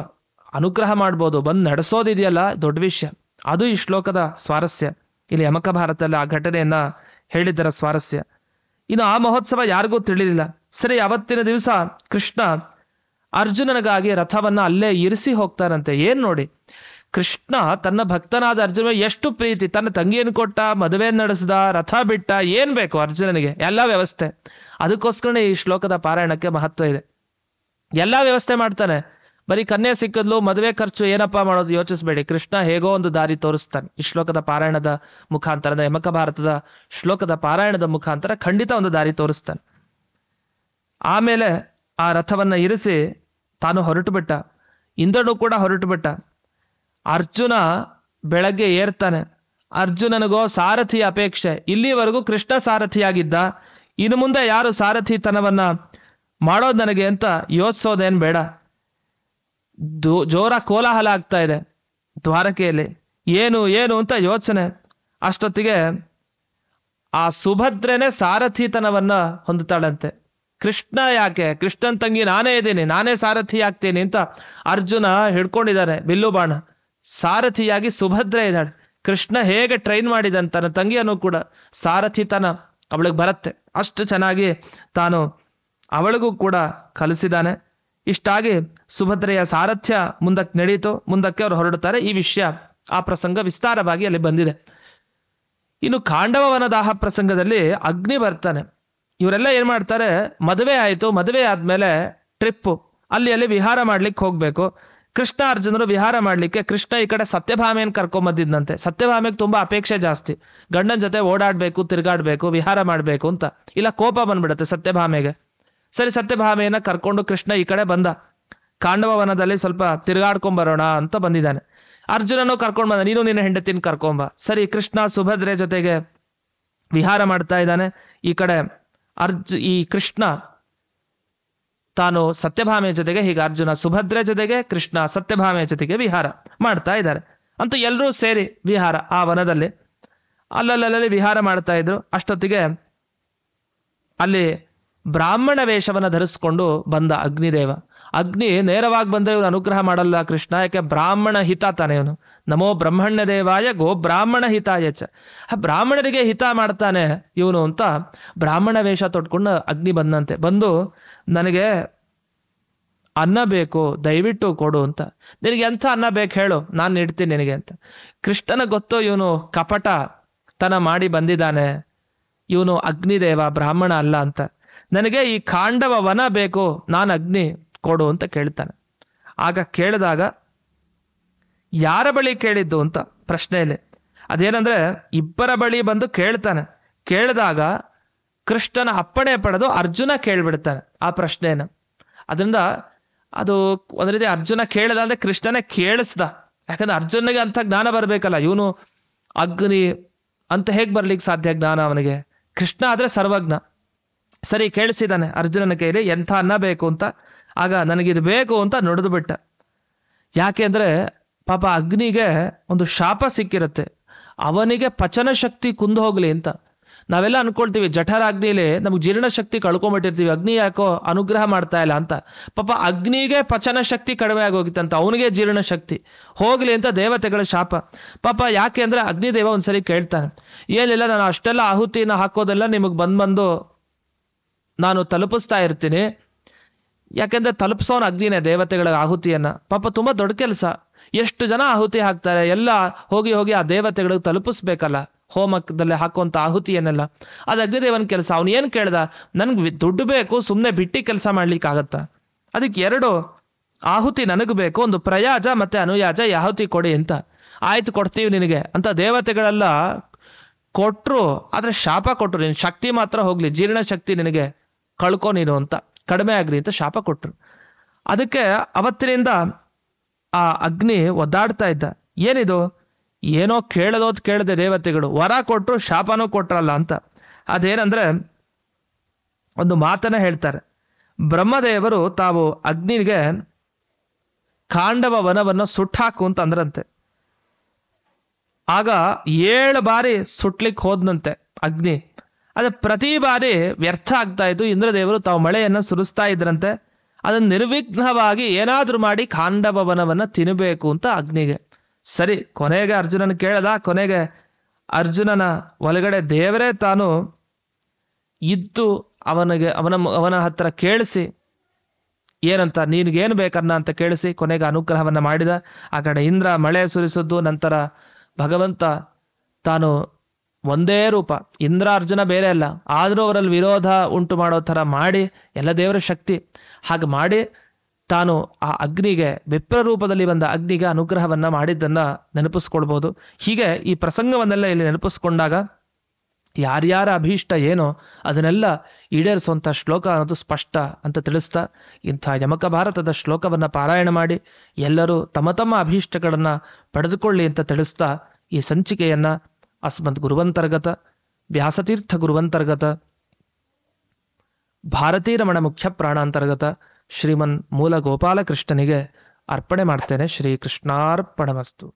ಅನುಗ್ರಹ ಮಾಡ್ಬೋದು, ಬಂದು ನಡೆಸೋದಿದೆಯಲ್ಲ ದೊಡ್ಡ ವಿಷಯ. ಅದು ಈ ಶ್ಲೋಕದ ಸ್ವಾರಸ್ಯ. ಇಲ್ಲಿ ಯಮಕ ಭಾರತದಲ್ಲಿ ಆ ಘಟನೆಯನ್ನ ಹೇಳಿದ್ದರ ಸ್ವಾರಸ್ಯ. ಇನ್ನು ಆ ಮಹೋತ್ಸವ ಯಾರಿಗೂ ತಿಳಿಲಿಲ್ಲ. ಸರಿ, ಅವತ್ತಿನ ದಿವಸ ಕೃಷ್ಣ ಅರ್ಜುನನಿಗಾಗಿ ರಥವನ್ನ ಅಲ್ಲೇ ಇರಿಸಿ ಹೋಗ್ತಾರಂತೆ. ಏನ್ ನೋಡಿ, ಕೃಷ್ಣ ತನ್ನ ಭಕ್ತನಾದ ಅರ್ಜುನ ಎಷ್ಟು ಪ್ರೀತಿ. ತನ್ನ ತಂಗಿಯನ್ನು ಕೊಟ್ಟ, ಮದುವೆ ನಡೆಸ್ದ, ರಥ ಬಿಟ್ಟ, ಏನ್ ಬೇಕು ಅರ್ಜುನನಿಗೆ? ಎಲ್ಲ ವ್ಯವಸ್ಥೆ. ಅದಕ್ಕೋಸ್ಕರನೇ ಈ ಶ್ಲೋಕದ ಪಾರಾಯಣಕ್ಕೆ ಮಹತ್ವ ಇದೆ. ಎಲ್ಲಾ ವ್ಯವಸ್ಥೆ ಮಾಡ್ತಾನೆ. ಬರೀ ಕನ್ಯೆ ಸಿಕ್ಕಿದ್ಲು, ಮದುವೆ ಖರ್ಚು ಏನಪ್ಪಾ ಮಾಡೋದು ಯೋಚಿಸ್ಬೇಡಿ. ಕೃಷ್ಣ ಹೇಗೋ ಒಂದು ದಾರಿ ತೋರಿಸ್ತಾನೆ. ಈ ಶ್ಲೋಕದ ಪಾರಾಯಣದ ಮುಖಾಂತರ, ಯಮಕ ಭಾರತದ ಶ್ಲೋಕದ ಪಾರಾಯಣದ ಮುಖಾಂತರ ಖಂಡಿತ ಒಂದು ದಾರಿ ತೋರಿಸ್ತಾನೆ. ಆಮೇಲೆ ಆ ರಥವನ್ನ ಇರಿಸಿ ತಾನು ಹೊರಟು ಬಿಟ್ಟ. ಇಂದ್ರನು ಕೂಡ ಹೊರಟು ಬಿಟ್ಟ. ಅರ್ಜುನ ಬೆಳಗ್ಗೆ ಏರ್ತಾನೆ. ಅರ್ಜುನನಿಗೋ ಸಾರಥಿ ಅಪೇಕ್ಷೆ. ಇಲ್ಲಿವರೆಗೂ ಕೃಷ್ಣ ಸಾರಥಿಯಾಗಿದ್ದ, ಇನ್ನು ಮುಂದೆ ಯಾರು ಸಾರಥಿತನವನ್ನ ಮಾಡೋದು ನನಗೆ ಅಂತ ಯೋಚಿಸೋದೇನ್ ಬೇಡ. ಜೋರ ಕೋಲಾಹಲ ಆಗ್ತಾ ಇದೆ ದ್ವಾರಕೆಯಲ್ಲಿ. ಏನು ಏನು ಅಂತ ಯೋಚನೆ. ಅಷ್ಟೊತ್ತಿಗೆ ಆ ಸುಭದ್ರೆನೇ ಸಾರಥಿತನವನ್ನ ಹೊಂದುತ್ತಾಳಂತೆ. ಕೃಷ್ಣ ಯಾಕೆ? ಕೃಷ್ಣನ್ ತಂಗಿ ನಾನೇ ಇದ್ದೀನಿ, ನಾನೇ ಸಾರಥಿ ಆಗ್ತೀನಿ ಅಂತ ಅರ್ಜುನ ಹಿಡ್ಕೊಂಡಿದ್ದಾನೆ ಬಿಲ್ಲು ಬಾಣ. ಸಾರಥಿಯಾಗಿ ಸುಭದ್ರೆ ಇದ್ದಾಳೆ. ಕೃಷ್ಣ ಹೇಗೆ ಟ್ರೈನ್ ಮಾಡಿದಾನೆ ತನ್ನ ತಂಗಿಯನ್ನು ಕೂಡ, ಸಾರಥಿತನ ಅವಳಿಗೆ ಬರುತ್ತೆ. ಅಷ್ಟು ಚೆನ್ನಾಗಿ ತಾನು ಅವಳಿಗೂ ಕೂಡ ಕಲಿಸಿದ್ದಾನೆ. ಇಷ್ಟಾಗಿ ಸುಭದ್ರೆಯ ಸಾರಥ್ಯ ಮುಂದಕ್ಕೆ ನಡೀತು. ಮುಂದಕ್ಕೆ ಅವರು ಹೊರಡುತ್ತಾರೆ. ಈ ವಿಷಯ, ಆ ಪ್ರಸಂಗ ವಿಸ್ತಾರವಾಗಿ ಅಲ್ಲಿ ಬಂದಿದೆ. ಇನ್ನು ಖಾಂಡವ ವನದಾಹ ಪ್ರಸಂಗದಲ್ಲಿ ಅಗ್ನಿ ಬರ್ತಾನೆ. ಇವರೆಲ್ಲ ಏನ್ ಮಾಡ್ತಾರೆ, ಮದುವೆ ಆಯ್ತು, ಮದುವೆ ಆದ್ಮೇಲೆ ಟ್ರಿಪ್ಪು, ಅಲ್ಲಿ ವಿಹಾರ ಮಾಡ್ಲಿಕ್ಕೆ ಹೋಗ್ಬೇಕು. ಕೃಷ್ಣ ಅರ್ಜುನರು ವಿಹಾರ ಮಾಡ್ಲಿಕ್ಕೆ, ಕೃಷ್ಣ ಈ ಕಡೆ ಸತ್ಯಭಾಮೆಯನ್ನು ಕರ್ಕೊಂಬಂದಿದ್ದಂತೆ. ಸತ್ಯಭಾಮೆಗೆ ತುಂಬಾ ಅಪೇಕ್ಷೆ ಜಾಸ್ತಿ. ಗಂಡನ ಜೊತೆ ಓಡಾಡ್ಬೇಕು, ತಿರ್ಗಾಡ್ಬೇಕು, ವಿಹಾರ ಮಾಡ್ಬೇಕು ಅಂತ. ಇಲ್ಲ ಕೋಪ ಬಂದ್ಬಿಡುತ್ತೆ ಸತ್ಯಭಾಮೆಗೆ. ಸರಿ, ಸತ್ಯಭಾಮೆಯನ್ನ ಕರ್ಕೊಂಡು ಕೃಷ್ಣ ಈ ಕಡೆ ಬಂದ. ಖಾಂಡವ ವನದಲ್ಲಿ ಸ್ವಲ್ಪ ತಿರ್ಗಾಡ್ಕೊಂಬರೋಣ ಅಂತ ಬಂದಿದ್ದಾನೆ. ಅರ್ಜುನನು ಕರ್ಕೊಂಡ್ ಬಂದ, ನೀನು ನಿನ್ನ ಹೆಂಡತಿನ ಕರ್ಕೊಂಬ. ಸರಿ, ಕೃಷ್ಣ ಸುಭದ್ರೆ ಜೊತೆಗೆ ವಿಹಾರ ಮಾಡ್ತಾ ಇದ್ದಾನೆ. ಈ ಕಡೆ ಈ ಕೃಷ್ಣ ತಾನು ಸತ್ಯಭಾಮೆಯ ಜೊತೆಗೆ, ಹೀಗೆ ಅರ್ಜುನ ಸುಭದ್ರೆ ಜೊತೆಗೆ, ಕೃಷ್ಣ ಸತ್ಯಭಾಮೆಯ ಜೊತೆಗೆ ವಿಹಾರ ಮಾಡ್ತಾ ಇದ್ದಾರೆ. ಅಂತೂ ಎಲ್ಲರೂ ಸೇರಿ ವಿಹಾರ ಆ ವನದಲ್ಲಿ ಅಲ್ಲಲ್ಲಿ ವಿಹಾರ ಮಾಡ್ತಾ ಇದ್ರು. ಅಷ್ಟೊತ್ತಿಗೆ ಅಲ್ಲಿ ಬ್ರಾಹ್ಮಣ ವೇಷವನ್ನ ಧರಿಸ್ಕೊಂಡು ಬಂದ ಅಗ್ನಿದೇವ. ಅಗ್ನಿ ನೇರವಾಗಿ ಬಂದ್ರೆ ಇವನು ಅನುಗ್ರಹ ಮಾಡಲ್ಲ ಕೃಷ್ಣ, ಯಾಕೆ ಬ್ರಾಹ್ಮಣ ಹಿತ ತಾನೆ ಇವನು. ನಮೋ ಬ್ರಹ್ಮಣ್ಯ ದೇವಾಯ ಗೋ ಬ್ರಾಹ್ಮಣ ಹಿತಾಯ ಚ. ಬ್ರಾಹ್ಮಣರಿಗೆ ಹಿತ ಮಾಡ್ತಾನೆ ಇವನು ಅಂತ ಬ್ರಾಹ್ಮಣ ವೇಷ ತೊಟ್ಕೊಂಡು ಅಗ್ನಿ ಬಂದಂತೆ. ಬಂದು ನನಗೆ ಅನ್ನ ಬೇಕು, ದಯವಿಟ್ಟು ಕೊಡು ಅಂತ. ನಿನಗೆ ಎಂಥ ಅನ್ನ ಬೇಕು ಹೇಳು, ನಾನು ನೀಡ್ತೀನಿ ನಿನಗೆ ಅಂತ. ಕೃಷ್ಣನ ಗೊತ್ತು ಇವನು ಕಪಟ ತನ ಮಾಡಿ ಬಂದಿದ್ದಾನೆ, ಇವನು ಅಗ್ನಿದೇವ ಬ್ರಾಹ್ಮಣ ಅಲ್ಲ ಅಂತ. ನನಗೆ ಈ ಖಾಂಡವ ವನ ಬೇಕು, ನಾನು ಅಗ್ನಿ ಕೊಡು ಅಂತ ಕೇಳ್ತಾನೆ. ಆಗ ಕೇಳಿದಾಗ ಯಾರ ಬಳಿ ಕೇಳಿದ್ದು ಅಂತ ಪ್ರಶ್ನೆಯಲ್ಲಿ ಅದೇನಂದ್ರೆ ಇಬ್ಬರ ಬಳಿ ಬಂದು ಕೇಳ್ತಾನೆ. ಕೇಳಿದಾಗ ಕೃಷ್ಣನ ಅಪ್ಪಣೆ ಪಡೆದು ಅರ್ಜುನ ಕೇಳ್ಬಿಡ್ತಾನೆ ಆ ಪ್ರಶ್ನೆಯನ್ನು. ಅದರಿಂದ ಅದು ಒಂದ್ ರೀತಿ ಅರ್ಜುನ ಕೇಳಿದ ಅಂದ್ರೆ ಕೃಷ್ಣನೇ ಕೇಳಿಸ್ದ. ಯಾಕಂದ್ರೆ ಅರ್ಜುನಿಗೆ ಅಂತ ಜ್ಞಾನ ಬರ್ಬೇಕಲ್ಲ, ಇವನು ಅಗ್ನಿ ಅಂತ ಹೇಗ್ ಬರ್ಲಿಕ್ಕೆ ಸಾಧ್ಯ ಜ್ಞಾನ ಅವನಿಗೆ? ಕೃಷ್ಣ ಆದ್ರೆ ಸರ್ವಜ್ಞ. ಸರಿ, ಕೇಳಿಸಿದಾನೆ ಅರ್ಜುನನ ಕೈಲಿ ಎಂಥ ಅನ್ನ ಬೇಕು ಅಂತ. ಆಗ ನನಗಿದು ಬೇಕು ಅಂತ ನುಡಿದು ಬಿಟ್ಟ. ಯಾಕೆ ಅಂದ್ರೆ ಪಾಪ ಅಗ್ನಿಗೆ ಒಂದು ಶಾಪ ಸಿಕ್ಕಿರುತ್ತೆ, ಅವನಿಗೆ ಪಚನ ಶಕ್ತಿ ಕುಂದು ಹೋಗ್ಲಿ ಅಂತ. ನಾವೆಲ್ಲ ಅನ್ಕೊಳ್ತೀವಿ ಜಠರಾಗ್ನಿಲಿ ನಮ್ಗೆ ಜೀರ್ಣಶಕ್ತಿ ಕಳ್ಕೊಂಡ್ಬಿಟ್ಟಿರ್ತೀವಿ, ಅಗ್ನಿ ಯಾಕೋ ಅನುಗ್ರಹ ಮಾಡ್ತಾ ಇಲ್ಲ ಅಂತ. ಪಾಪ ಅಗ್ನಿಗೆ ಪಚನ ಶಕ್ತಿ ಕಡಿಮೆ ಆಗೋಗಿತ್ತಂತ, ಅವನಿಗೆ ಜೀರ್ಣಶಕ್ತಿ ಹೋಗ್ಲಿ ಅಂತ ದೇವತೆಗಳ ಶಾಪ. ಪಾಪ ಯಾಕೆ ಅಂದ್ರೆ ಅಗ್ನಿದೇವ ಒಂದ್ಸರಿ ಕೇಳ್ತಾನೆ, ಏನಿಲ್ಲ ನಾನು ಅಷ್ಟೆಲ್ಲ ಆಹುತಿನ ಹಾಕೋದೆಲ್ಲ ನಿಮಗೆ ಬಂದು ನಾನು ತಲುಪಿಸ್ತಾ ಇರ್ತೀನಿ. ಯಾಕೆಂದ್ರೆ ತಲುಪಿಸೋನ್ ಅಗ್ನಿನೇ ದೇವತೆಗಳ ಆಹುತಿಯನ್ನ. ಪಾಪ ತುಂಬಾ ದೊಡ್ಡ ಕೆಲಸ, ಎಷ್ಟು ಜನ ಆಹುತಿ ಹಾಕ್ತಾರೆ, ಎಲ್ಲ ಹೋಗಿ ಹೋಗಿ ಆ ದೇವತೆಗಳಿಗೆ ತಲುಪಿಸ್ಬೇಕಲ್ಲ ಹೋಮದಲ್ಲಿ ಹಾಕುವಂತ ಆಹುತಿಯನ್ನೆಲ್ಲ. ಅದು ಅಗ್ನಿದೇವನ ಕೆಲಸ. ಅವನು ಏನ್ ಕೇಳ್ದ, ನನ್ಗೆ ದುಡ್ಡು ಬೇಕು, ಸುಮ್ಮನೆ ಬಿಟ್ಟಿ ಕೆಲಸ ಮಾಡ್ಲಿಕ್ಕೆ ಆಗತ್ತ? ಅದಕ್ಕೆ 2 ಆಹುತಿ ನನಗೆ ಬೇಕು, ಒಂದು ಪ್ರಯಾಜ ಮತ್ತೆ ಅನುಯಾಜ, ಈ ಆಹುತಿ ಕೊಡಿ ಅಂತ. ಆಯ್ತು ಕೊಡ್ತೀವಿ ನಿನಗೆ ಅಂತ ದೇವತೆಗಳೆಲ್ಲ ಕೊಟ್ರು. ಆದ್ರೆ ಶಾಪ ಕೊಟ್ರು, ನಿನ್ ಶಕ್ತಿ ಮಾತ್ರ ಹೋಗ್ಲಿ, ಜೀರ್ಣ ಶಕ್ತಿ ನಿನಗೆ ಕಳ್ಕೊ ನೀನು ಅಂತ, ಕಡಿಮೆ ಆಗ್ಲಿ ಅಂತ ಶಾಪ ಕೊಟ್ರು. ಅದಕ್ಕೆ ಅವತ್ತಿನಿಂದ ಆ ಅಗ್ನಿ ಒದ್ದಾಡ್ತಾ ಇದ್ದ. ಏನಿದು, ಏನೋ ಕೇಳದೆ ದೇವತೆಗಳು ವರ ಕೊಟ್ರು ಶಾಪನೂ ಕೊಟ್ರಲ್ಲ ಅಂತ. ಅದೇನಂದ್ರೆ ಒಂದು ಮಾತನ್ನ ಹೇಳ್ತಾರೆ, ಬ್ರಹ್ಮದೇವರು ತಾವು ಅಗ್ನಿಗೆ ಖಾಂಡವ ವನವನ್ನು ಸುಟ್ಟಾಕು ಅಂತ ಅಂದ್ರಂತೆ. ಆಗ 7 ಬಾರಿ ಸುಟ್ಲಿಕ್ಕೆ ಹೋದ್ನಂತೆ ಅಗ್ನಿ. ಅದೇ ಪ್ರತಿ ಬಾರಿ ವ್ಯರ್ಥ ಆಗ್ತಾ ಇತ್ತು. ಇಂದ್ರದೇವರು ತಾವು ಮಳೆಯನ್ನ ಸುರಿಸ್ತಾ ಇದ್ರಂತೆ. ಅದನ್ನ ನಿರ್ವಿಘ್ನವಾಗಿ ಏನಾದ್ರೂ ಮಾಡಿ ಖಾಂಡವ ವನವನ್ನ ತಿನ್ನಬೇಕು ಅಂತ ಅಗ್ನಿಗೆ. ಸರಿ, ಕೊನೆಗೆ ಅರ್ಜುನನ ಕೇಳದ. ಕೊನೆಗೆ ಅರ್ಜುನನ ಒಳಗಡೆ ದೇವರೇ ತಾನು ಇದ್ದು ಅವನ ಹತ್ರ ಕೇಳಿಸಿ, ಏನಂತ ನಿನ್ಗೇನು ಬೇಕನ್ನ ಅಂತ ಕೇಳಿಸಿ ಕೊನೆಗೆ ಅನುಗ್ರಹವನ್ನ ಮಾಡಿದ. ಆ ಕಡೆ ಇಂದ್ರ ಮಳೆ ಸುರಿಸಿದ್ದು, ನಂತರ ಭಗವಂತ ತಾನು ಒಂದೇ ರೂಪ, ಇಂದ್ರ ಅರ್ಜುನ ಬೇರೆ ಅಲ್ಲ, ಆದ್ರೂ ಅವರಲ್ಲಿ ವಿರೋಧ ಉಂಟು ಮಾಡೋ ತರ ಮಾಡಿ, ಎಲ್ಲ ದೇವರ ಶಕ್ತಿ ಹಾಗೆ ಮಾಡಿ ತಾನು ಆ ಅಗ್ನಿಗೆ ವಿಪ್ರ ರೂಪದಲ್ಲಿ ಬಂದ ಅಗ್ನಿಗೆ ಅನುಗ್ರಹವನ್ನ ಮಾಡಿದ್ದನ್ನ ನೆನಪಿಸ್ಕೊಳ್ಬಹುದು. ಹೀಗೆ ಈ ಪ್ರಸಂಗವನ್ನೆಲ್ಲ ಇಲ್ಲಿ ನೆನಪಿಸ್ಕೊಂಡಾಗ ಯಾರ್ಯಾರ ಅಭೀಷ್ಟ ಏನೋ ಅದನ್ನೆಲ್ಲ ಈಡೇರಿಸುವಂತ ಶ್ಲೋಕ ಅನ್ನೋದು ಸ್ಪಷ್ಟ ಅಂತ ತಿಳಿಸ್ತಾ, ಇಂಥ ಯಮಕ ಭಾರತದ ಶ್ಲೋಕವನ್ನ ಪಾರಾಯಣ ಮಾಡಿ ಎಲ್ಲರೂ ತಮ್ಮ ತಮ್ಮ ಅಭೀಷ್ಟಗಳನ್ನ ಪಡೆದುಕೊಳ್ಳಿ ಅಂತ ತಿಳಿಸ್ತಾ ಈ ಸಂಚಿಕೆಯನ್ನ ಅಸ್ಮದ್ ಗುರುವಂತರ್ಗತ ವ್ಯಾಸತೀರ್ಥ ಗುರುವಂತರ್ಗತ ಭಾರತೀರಮಣ ಮುಖ್ಯ ಪ್ರಾಣಾಂತರ್ಗತ ಶ್ರೀಮನ್ ಮೂಲ ಗೋಪಾಲಕೃಷ್ಣನಿಗೆ ಅರ್ಪಣೆ ಮಾಡ್ತೇನೆ. ಶ್ರೀ ಕೃಷ್ಣಾರ್ಪಣಮಸ್ತು.